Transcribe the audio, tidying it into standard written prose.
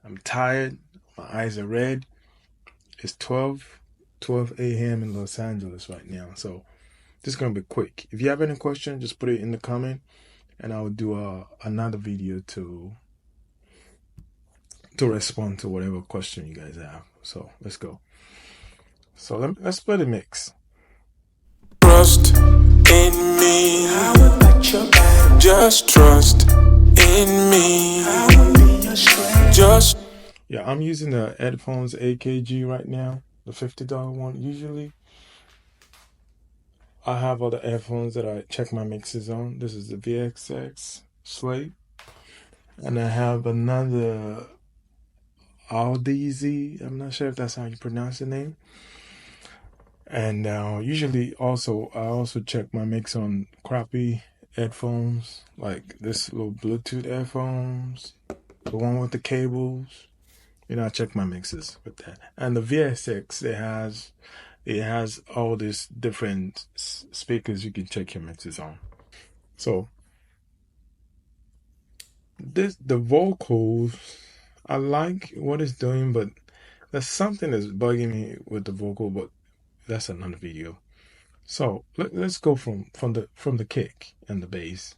I'm tired. My eyes are red. It's 12 a.m. in Los Angeles right now. So this is going to be quick. If you have any question, just put it in the comment and I'll do another video to respond to whatever question you guys have. So let's go. So let's play the mix. Trust in me. I will bet your back. Just trust in me. I will be your strength. Just. Yeah, I'm using the Headphones AKG right now, the $50 one. Usually, I have other headphones that I check my mixes on. This is the VXX Slate, and I have another Aldizi. I'm not sure if that's how you pronounce the name. And usually, I also check my mix on crappy headphones, like this little Bluetooth headphones, the one with the cables. I check my mixes with that. And the VXX, it has all these different speakers you can check your mixes on. So the vocals, I like what it's doing, but there's something that's bugging me with the vocal, but that's another video. So let's go from the kick and the bass.